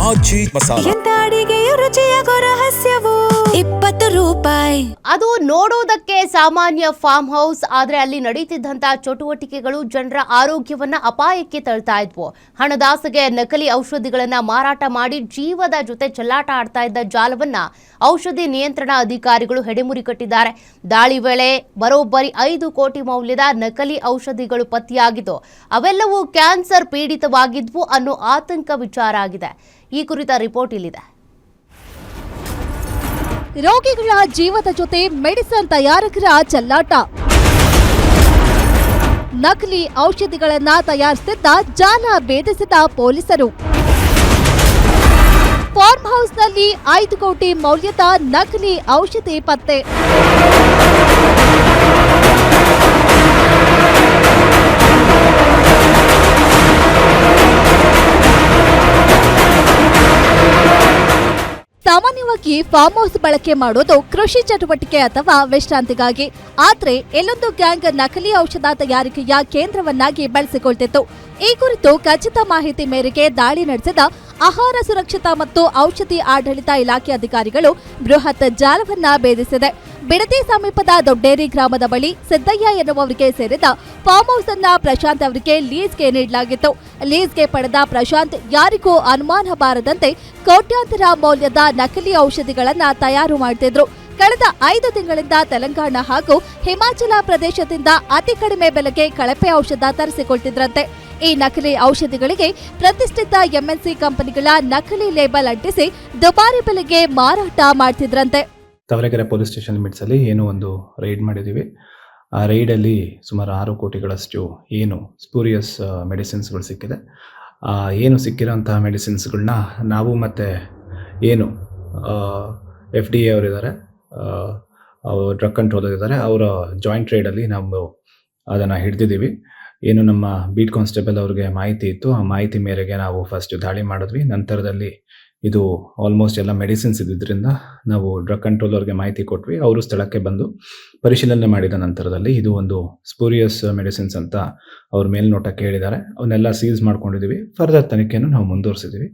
ಆಜಿ ಮಸಾಲ. ಎಂತ ಅಡಿಗೆಯ ರುಚಿಯಾಗೋ ರಹಸ್ಯವು 20 ರೂಪಾಯಿ. ಅದು ನೋಡೋದಕ್ಕೆ ಸಾಮಾನ್ಯ ಫಾರ್ಮ್ ಹೌಸ್, ಆದ್ರೆ ಅಲ್ಲಿ ನಡೀತಿದ್ದಂತ ಚಟುವಟಿಕೆಗಳು ಜನರ ಆರೋಗ್ಯವನ್ನ ಅಪಾಯಕ್ಕೆ ತಳ್ತಾ ಇದ್ವು. ಹಣದಾಸೆಗೆ ನಕಲಿ ಔಷಧಿಗಳನ್ನ ಮಾರಾಟ ಮಾಡಿ ಜೀವದ ಜೊತೆ ಚೆಲ್ಲಾಟ ಆಡ್ತಾ ಇದ್ದ ಜಾಲವನ್ನ ಔಷಧಿ ನಿಯಂತ್ರಣ ಅಧಿಕಾರಿಗಳು ಹೆಡೆಮುರಿ ಕಟ್ಟಿದ್ದಾರೆ. ದಾಳಿ ವೇಳೆ ಬರೋಬ್ಬರಿ 5 ಕೋಟಿ ಮೌಲ್ಯದ ನಕಲಿ ಔಷಧಿಗಳು ಪತ್ತೆಯಾಗಿದ್ದು, ಅವೆಲ್ಲವೂ ಕ್ಯಾನ್ಸರ್ ಪೀಡಿತವಾಗಿದ್ವು ಅನ್ನೋ ಆತಂಕ ವಿಚಾರ ಆಗಿದೆ. ಈ ಕುರಿತ ರಿಪೋರ್ಟ್ ಇಲ್ಲಿದೆ. ರೋಗಿಗಳ ಜೀವದ ಜೊತೆ ಮೆಡಿಸಿನ್ ತಯಾರಕರ ಚೆಲ್ಲಾಟ. ನಕಲಿ ಔಷಧಿಗಳನ್ನ ತಯಾರಿಸುತ್ತಿದ್ದ ಜಾಲ ಭೇದಿಸಿದ ಪೊಲೀಸರು. ಫಾರ್ಮ್ ಹೌಸ್ನಲ್ಲಿ 5 ಕೋಟಿ ಮೌಲ್ಯದ ನಕಲಿ ಔಷಧಿ ಪತ್ತೆ. ಸಾಮಾನ್ಯವಾಗಿ ಫಾರ್ಮ್ ಹೌಸ್ ಬಳಕೆ ಮಾಡೋದು ಕೃಷಿ ಚಟುವಟಿಕೆ ಅಥವಾ ವಿಶ್ರಾಂತಿಗಾಗಿ. ಆದ್ರೆ ಇಲ್ಲೊಂದು ಗ್ಯಾಂಗ್ ನಕಲಿ ಔಷಧ ತಯಾರಿಕೆಯ ಕೇಂದ್ರವನ್ನಾಗಿ ಬಳಸಿಕೊಳ್ತಿತ್ತು. ಈ ಕುರಿತು ಖಚಿತ ಮಾಹಿತಿ ಮೇರೆಗೆ ದಾಳಿ ನಡೆಸಿದ ಆಹಾರ ಸುರಕ್ಷತಾ ಮತ್ತು ಔಷಧಿ ಆಡಳಿತ ಇಲಾಖೆ ಅಧಿಕಾರಿಗಳು ಬೃಹತ್ ಜಾಲವನ್ನ ಭೇದಿಸಿದೆ. ಬಿಡದಿ ಸಮೀಪದ ದೊಡ್ಡೇರಿ ಗ್ರಾಮದ ಬಳಿ ಸಿದ್ದಯ್ಯ ಎನ್ನುವವರಿಗೆ ಸೇರಿದ ಫಾರ್ಮ್ ಹೌಸ್ ಅನ್ನ ಪ್ರಶಾಂತ್ ಅವರಿಗೆ ಲೀಸ್ಗೆ ನೀಡಲಾಗಿತ್ತು. ಲೀಸ್ಗೆ ಪಡೆದ ಪ್ರಶಾಂತ್ ಯಾರಿಗೂ ಅನುಮಾನ ಬಾರದಂತೆ ಕೋಟ್ಯಾಂತರ ಮೌಲ್ಯದ ನಕಲಿ ಔಷಧಿಗಳನ್ನ ತಯಾರು ಮಾಡ್ತಿದ್ರು. ಕಳೆದ 5 ತಿಂಗಳಿಂದ ತೆಲಂಗಾಣ ಹಾಗೂ ಹಿಮಾಚಲ ಪ್ರದೇಶದಿಂದ ಅತಿ ಕಡಿಮೆ ಬೆಲೆಗೆ ಕಳಪೆ ಔಷಧ ತರಿಸಿಕೊಳ್ತಿದ್ರಂತೆ. ಈ ನಕಲಿ ಔಷಧಿಗಳಿಗೆ ಪ್ರತಿಷ್ಠಿತ ಎಂಎನ್ಸಿ ಕಂಪನಿಗಳ ನಕಲಿ ಲೇಬಲ್ ಅಂಟಿಸಿ ದುಬಾರಿ ಬೆಲೆಗೆ ಮಾರಾಟ ಮಾಡ್ತಿದ್ರಂತೆ. ತಾವರೆಕೆರೆ ಪೊಲೀಸ್ ಸ್ಟೇಷನ್ ಲಿಮಿಟ್ಸ್ ಅಲ್ಲಿ ಒಂದು ರೈಡ್ ಮಾಡಿದ್ದೀವಿ. ಆ ರೈಡಲ್ಲಿ ಸುಮಾರು 6 ಕೋಟಿಗಳಷ್ಟು ಸ್ಪೂರಿಯಸ್ ಮೆಡಿಸಿನ್ಸ್ಗಳು ಸಿಕ್ಕಿದೆ. ಏನು ಸಿಕ್ಕಿರೋಂತಹ ಮೆಡಿಸಿನ್ಸ್ಗಳನ್ನ ನಾವು ಮತ್ತು FDA ಅವರಿದ್ದಾರೆ, ಡ್ರಗ್ ಕಂಟ್ರೋಲರ್ ಇದ್ದಾರೆ, ಅವರ ಜಾಯಿಂಟ್ ರೈಡಲ್ಲಿ ನಾವು ಅದನ್ನು ಹಿಡಿದಿದ್ದೀವಿ. ನಮ್ಮ ಬೀಟ್ ಕಾನ್ಸ್ಟೇಬಲ್ ಅವ್ರಿಗೆ ಮಾಹಿತಿ ಇತ್ತು. ಆ ಮಾಹಿತಿ ಮೇರೆಗೆ ನಾವು ಫಸ್ಟ್ ದಾಳಿ ಮಾಡಿದ್ವಿ. ನಂತರದಲ್ಲಿ ಇದು ಆಲ್ಮೋಸ್ಟ್ ಎಲ್ಲ ಮೆಡಿಸಿನ್ಸ್ ಇದ್ದಿದ್ದರಿಂದ ನಾವು ಡ್ರಗ್ ಕಂಟ್ರೋಲರ್ಗೆ ಮಾಹಿತಿ ಕೊಟ್ವಿ. ಅವರು ಸ್ಥಳಕ್ಕೆ ಬಂದು ಪರಿಶೀಲನೆ ಮಾಡಿದ ನಂತರದಲ್ಲಿ ಇದು ಒಂದು ಸ್ಪೂರಿಯಸ್ ಮೆಡಿಸಿನ್ಸ್ ಅಂತ ಅವ್ರ ಮೇಲ್ನೋಟಕ್ಕೆ ಹೇಳಿದ್ದಾರೆ. ಅವನ್ನೆಲ್ಲ ಸೀಸ್ ಮಾಡ್ಕೊಂಡಿದ್ದೀವಿ. ಫರ್ದರ್ ತನಿಖೆಯನ್ನು ನಾವು ಮುಂದುವರಿಸಿದ್ದೀವಿ.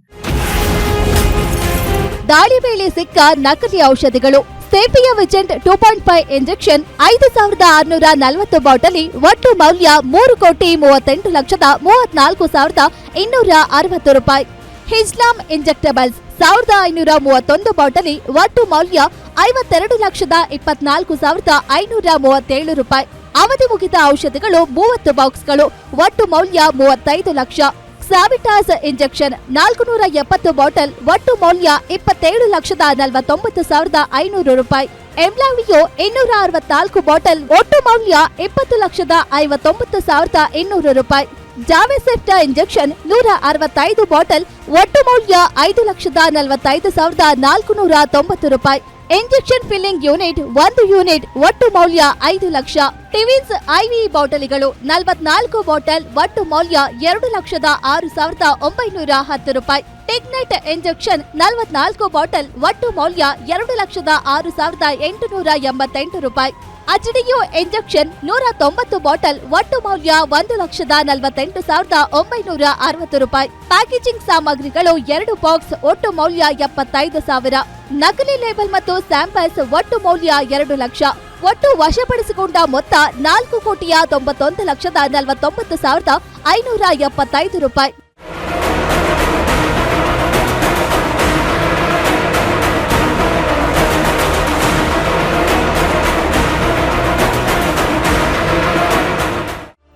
ದಾಳಿ ವೇಳೆ ಸಿಕ್ಕ ನಕಲಿ ಔಷಧಿಗಳು: ಸೇಫಿಯಾ ವಿಜೆಂಟ್ 2.5 ಇಂಜೆಕ್ಷನ್ 5640 ಬಾಟಲಿ, ಒಟ್ಟು ಮೌಲ್ಯ 3,38,34,260 ರೂಪಾಯಿ. ಹಿಜ್ಲಾಮ್ ಇಂಜೆಕ್ಟಬಲ್ಸ್ 1531 ಬಾಟಲಿ, ಒಟ್ಟು ಮೌಲ್ಯ 52,24,537 ರೂಪಾಯಿ. ಅವಧಿ ಮುಗಿದ ಔಷಧಿಗಳು 30 ಬಾಕ್ಸ್ಗಳು, ಒಟ್ಟು ಮೌಲ್ಯ 35 ಲಕ್ಷ. ಕ್ಸಾವಿಟಾಸ್ ಇಂಜೆಕ್ಷನ್ 470 ಬಾಟಲ್, ಒಟ್ಟು ಮೌಲ್ಯ 27,49,500 ರೂಪಾಯಿ. ಎಂಲಾವಿಯೋ 264 ಬಾಟಲ್, ಒಟ್ಟು ಮೌಲ್ಯ 20,59,200 ರೂಪಾಯಿ. ಜಾವೆಸೆಪ್ಟಾ ಇಂಜೆಕ್ಷನ್ 165 ಬಾಟಲ್, ಒಟ್ಟು ಮೌಲ್ಯ 5,45,490 ರೂಪಾಯಿ. ಇಂಜೆಕ್ಷನ್ ಫಿಲ್ಲಿಂಗ್ ಯೂನಿಟ್ 1 ಯೂನಿಟ್, ಒಟ್ಟು ಮೌಲ್ಯ 5 ಲಕ್ಷ. ಟಿವಿನ್ಸ್ ಐವಿ ಬಾಟಲಿಗಳು 44 ಬಾಟಲ್, ಒಟ್ಟು ಮೌಲ್ಯ 2,06,910 ರೂಪಾಯಿ. ಟಿಗ್ನೆಟ್ ಇಂಜೆಕ್ಷನ್ 44 ಬಾಟಲ್, ಒಟ್ಟು ಮೌಲ್ಯ 2,06,888 ರೂಪಾಯಿ. ಅಜ್ಡಿಯೋ ಇಂಜೆಕ್ಷನ್ 190 ಬಾಟಲ್, ಒಟ್ಟು ಮೌಲ್ಯ 1,48,960 ರೂಪಾಯಿ. ಪ್ಯಾಕೇಜಿಂಗ್ ಸಾಮಗ್ರಿಗಳು 2 ಬಾಕ್ಸ್, ಒಟ್ಟು ಮೌಲ್ಯ 75,000. ನಕಲಿ ಲೇಬಲ್ ಮತ್ತು ಸ್ಯಾಂಪಲ್ಸ್, ಒಟ್ಟು ಮೌಲ್ಯ 2 ಲಕ್ಷ. ಒಟ್ಟು ವಶಪಡಿಸಿಕೊಂಡ ಮೊತ್ತ 4,91,49,575 ರೂಪಾಯಿ.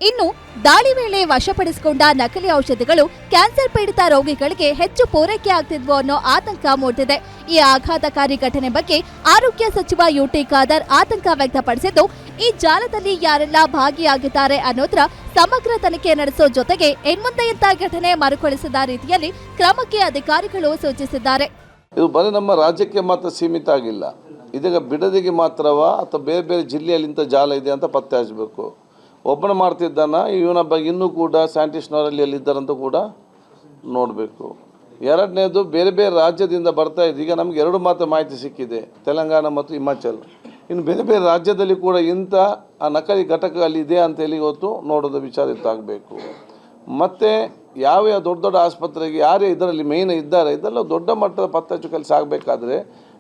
ಇನ್ನು ದಾಳಿ ವೇಳೆ ವಶಪಡಿಸಿಕೊಂಡ ನಕಲಿ ಔಷಧಿಗಳು ಕ್ಯಾನ್ಸರ್ ಪೀಡಿತ ರೋಗಿಗಳಿಗೆ ಹೆಚ್ಚು ಪೂರೈಕೆ ಆಗ್ತಿದ್ವು ಅನ್ನೋ ಆತಂಕ ಮೂಡಿದೆ. ಈ ಆಘಾತಕಾರಿ ಘಟನೆ ಬಗ್ಗೆ ಆರೋಗ್ಯ ಸಚಿವ ಯುಟಿ ಖಾದರ್ ಆತಂಕ ವ್ಯಕ್ತಪಡಿಸಿದ್ದು, ಈ ಜಾಲದಲ್ಲಿ ಯಾರೆಲ್ಲ ಭಾಗಿಯಾಗಿದ್ದಾರೆ ಅನ್ನೋದ್ರ ಸಮಗ್ರ ತನಿಖೆ ನಡೆಸೋ ಜೊತೆಗೆ ಇನ್ಮುಂದೆ ಇಂಥ ಘಟನೆ ಮರುಕಳಿಸದ ರೀತಿಯಲ್ಲಿ ಕ್ರಮಕ್ಕೆ ಅಧಿಕಾರಿಗಳು ಸೂಚಿಸಿದ್ದಾರೆ. ಇದು ಬರೀ ನಮ್ಮ ರಾಜ್ಯಕ್ಕೆ ಮಾತ್ರ ಸೀಮಿತ ಆಗಿಲ್ಲ. ಇದೀಗ ಬಿಡದಿಗೆ ಮಾತ್ರವಾ ಅಥವಾ ಬೇರೆ ಬೇರೆ ಜಿಲ್ಲೆಯಲ್ಲಿ ಇಂಥ ಜಾಲ ಇದೆ ಅಂತ ಪತ್ತೆ ಹಚ್ಚಬೇಕು. ಒಬ್ಬನ ಮಾಡ್ತಿದ್ದಾನ, ಇವನ ಬಗ್ಗೆ ಇನ್ನೂ ಕೂಡ ಸೈಂಟಿಸ್ಟ್ನವರಲ್ಲಿ ಎಲ್ಲಿದ್ದಾರಂತ ಕೂಡ ನೋಡಬೇಕು. ಎರಡನೇದು ಬೇರೆ ಬೇರೆ ರಾಜ್ಯದಿಂದ ಬರ್ತಾ ಇದೆ. ಈಗ ನಮಗೆ 2 ಮಾತ್ರ ಮಾಹಿತಿ ಸಿಕ್ಕಿದೆ, ತೆಲಂಗಾಣ ಮತ್ತು ಹಿಮಾಚಲ್. ಇನ್ನು ಬೇರೆ ಬೇರೆ ರಾಜ್ಯದಲ್ಲಿ ಕೂಡ ಇಂಥ ನಕಲಿ ಘಟಕ ಅಲ್ಲಿ ಇದೆ ಅಂತೇಳಿ ಇವತ್ತು ನೋಡೋದು ವಿಚಾರ ಇತ್ತಾಗಬೇಕು. ಮತ್ತು ಯಾವ ದೊಡ್ಡ ದೊಡ್ಡ ಆಸ್ಪತ್ರೆಗೆ ಯಾರೇ ಇದರಲ್ಲಿ ಮೇಯ್ನ್ ಇದ್ದಾರೆ, ಇದೆಲ್ಲ ದೊಡ್ಡ ಮಟ್ಟದ ಪತ್ತೆ ಹಚ್ಚೋ ಕೆಲಸ ಆಗಬೇಕಾದ್ರೆ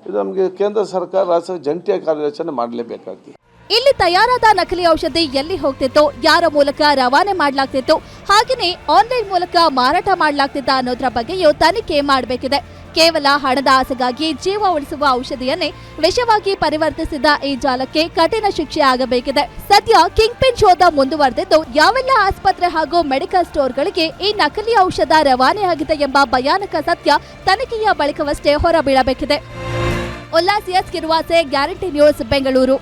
ಇದು ನಮಗೆ ಕೇಂದ್ರ ಸರ್ಕಾರ ರಾಜ್ಯ ಜಂಟಿಯಾಗಿ ಕಾರ್ಯಾಚರಣೆ ಮಾಡಲೇಬೇಕಾಗ್ತದೆ. ಇಲ್ಲಿ ತಯಾರಾದ ನಕಲಿ ಔಷಧಿ ಎಲ್ಲಿ ಹೋಗ್ತಿತ್ತು, ಯಾರ ಮೂಲಕ ರವಾನೆ ಮಾಡಲಾಗ್ತಿತ್ತು, ಹಾಗೆಯೇ ಆನ್ಲೈನ್ ಮೂಲಕ ಮಾರಾಟ ಮಾಡಲಾಗ್ತಿದ್ದ ಅನ್ನೋದ್ರ ಬಗ್ಗೆಯೂ ತನಿಖೆ ಮಾಡಬೇಕಿದೆ. ಕೇವಲ ಹಣದ ಆಸೆಗಾಗಿ ಜೀವ ಉಳಿಸುವ ಔಷಧಿಯನ್ನೇ ವಿಷವಾಗಿ ಪರಿವರ್ತಿಸಿದ ಈ ಜಾಲಕ್ಕೆ ಕಠಿಣ ಶಿಕ್ಷೆ ಆಗಬೇಕಿದೆ. ಸದ್ಯ ಕಿಂಗ್ ಪಿನ್ ಶೋಧ ಮುಂದುವರೆದಿದ್ದು, ಯಾವೆಲ್ಲ ಆಸ್ಪತ್ರೆ ಹಾಗೂ ಮೆಡಿಕಲ್ ಸ್ಟೋರ್ಗಳಿಗೆ ಈ ನಕಲಿ ಔಷಧ ರವಾನೆಯಾಗಿದೆ ಎಂಬ ಭಯಾನಕ ಸತ್ಯ ತನಿಖೆಯ ಬಳಿಕವಷ್ಟೇ ಹೊರಬೀಳಬೇಕಿದೆ. ಉಲ್ಲಾಸ್ ಎಸ್ ಕಿರುವಾಸೆ, ಗ್ಯಾರಂಟಿ ನ್ಯೂಸ್, ಬೆಂಗಳೂರು.